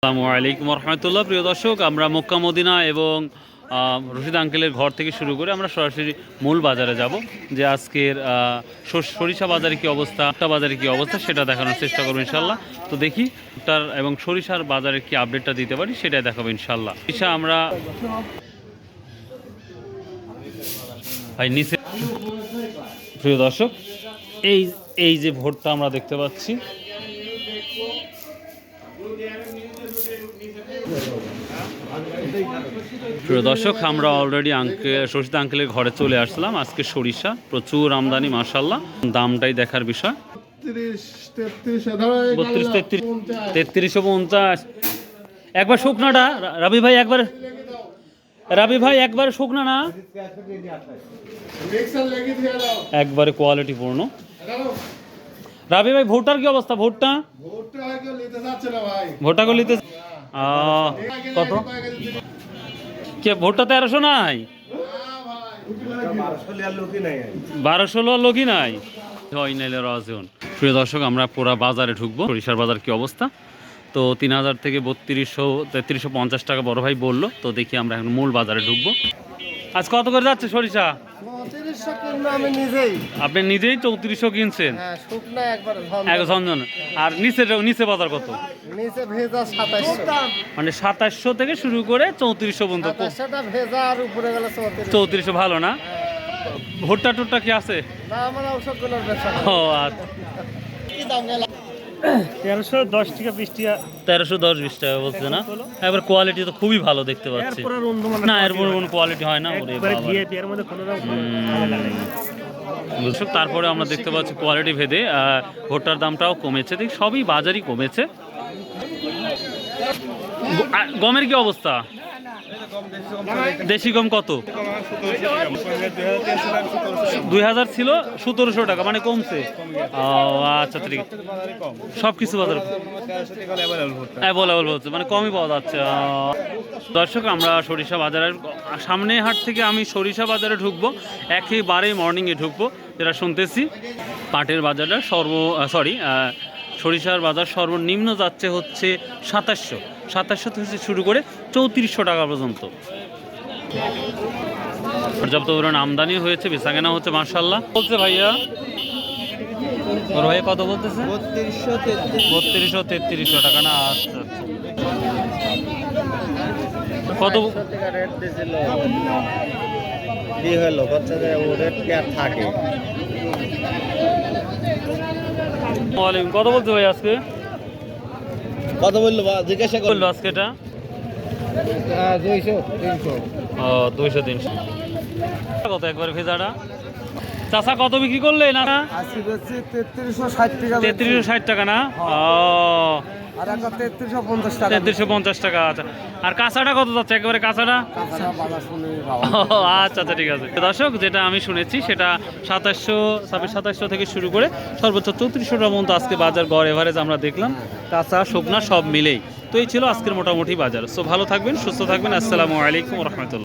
আসসালামু আলাইকুম রহমতুল্লাহ। প্রিয় দর্শক, আমরা মক্কা মদিনা এবং রশিদ আঙ্কেলের ঘর থেকে শুরু করে আমরা সরাসরি মূল বাজারে যাব, যে আজকের সরিষা বাজারে কী অবস্থা, ভুট্টা বাজারে কী অবস্থা সেটা দেখানোর চেষ্টা করবো ইনশাল্লাহ। তো দেখি ভুট্টার এবং সরিষার বাজারে কি আপডেটটা দিতে পারি সেটাই দেখাবো ইনশাল্লাহ। সরিষা আমরা ভাই নিচে, প্রিয় দর্শক, এই যে ভুট্টা আমরা দেখতে পাচ্ছি, প্রিয় দর্শক, আমরা অলরেডি রশিদ আঙ্কেলের ঘরে চলে আসলাম। আজকে সরিষা প্রচুর আমদানি, মাশাআল্লাহ। দামটাই দেখার বিষয়। 3350 একবার শুকনাটা রাবি ভাই একবার শুকনা না, একবারে কোয়ালিটি পূর্ণ। রাবি ভাই ভুট্টার কি অবস্থা? ভুট্টা কেউ নিতে কত? কে ভুট্টা 1300 নাই, 1200 লোকই নাই। প্রিয় দর্শক, আমরা পুরা বাজারে ঢুকবো। সরিষার বাজার কি অবস্থা? তো 3000 থেকে 3350 টাকা বড় ভাই বললো। তো দেখি আমরা এখন মূল বাজারে ঢুকবো। আজ কত করে যাচ্ছে সরিষা? আপনি নিজেই 3400 কিনছেন? এক ঝনঝন। আর নিচে বাজার কত? মানে 2700 থেকে শুরু করে 3400 পর্যন্ত। 3400 ভালো না? ভুট্টা টুট্টা কি আছে? ও আচ্ছা, 1310 টাকা 20 টাকা, 1310-20 টাকা বলছে না? এবার কোয়ালিটি তো খুবই ভালো দেখতে পাচ্ছি। না, এরপর কোনো কোয়ালিটি হয় না। তারপরে আমরা দেখতে পাচ্ছি কোয়ালিটি ভেদে ভুট্টার দামটাও কমেছে। দেখ, সবই বাজারই কমেছে। গমের কি অবস্থা? দেশি গম কত? 2000 ছিল, 1700 টাকা, মানে কমছে। আচ্ছা ঠিক, সব কিছু বাজার অ্যাভেলেবল হচ্ছে, মানে কমই পাওয়া যাচ্ছে। দর্শক, আমরা সরিষা বাজারের সামনে হাট থেকে আমি সরিষা বাজারে ঢুকবো, একেবারেই মর্নিংয়ে ঢুকবো। যেটা শুনতেছি পাটের বাজারটা সরিষার বাজার সর্বনিম্ন যাচ্ছে হচ্ছে 2700 থেকে শুরু করে 3400 টাকা পর্যন্ত। পর্যাপ্ত পরিমাণ আমদানি হয়েছে, বেচাকেনা হচ্ছে মাশাআল্লাহ। বলছে ভাইয়া, ওর ভাই কত বলতেছে? 3200-3300 টাকা না? আচ্ছা আচ্ছা। কত রেট দিছিল? কি হলো বাচ্চাদের ও রেট কি আর থাকে? ওয়ালাইকুম। কত বলতে ভাই আজকে? কত বললো জিজ্ঞাসা করলো আজকে? এটা 200-300। ও 200-300 কত একবার ভেজাটা? চাচা কত বিক্রি করলেন? 3360 টাকা না? ও 3350 টাকা। আচ্ছা, আর কাঁচাটা কত যাচ্ছে একেবারে? কাঁচাটা আচ্ছা আচ্ছা ঠিক আছে। দর্শক, যেটা আমি শুনেছি সেটা 2700 থেকে শুরু করে সর্বোচ্চ 3400 টাকা পর্যন্ত আজকে বাজার গড় এভারেজ আমরা দেখলাম, কাঁচা শুকনা সব মিলেই। তো এই ছিল আজকের মোটামুটি বাজার। সো ভালো থাকবেন, সুস্থ থাকবেন। আসসালামু আলাইকুম রহমতুল্লাহ।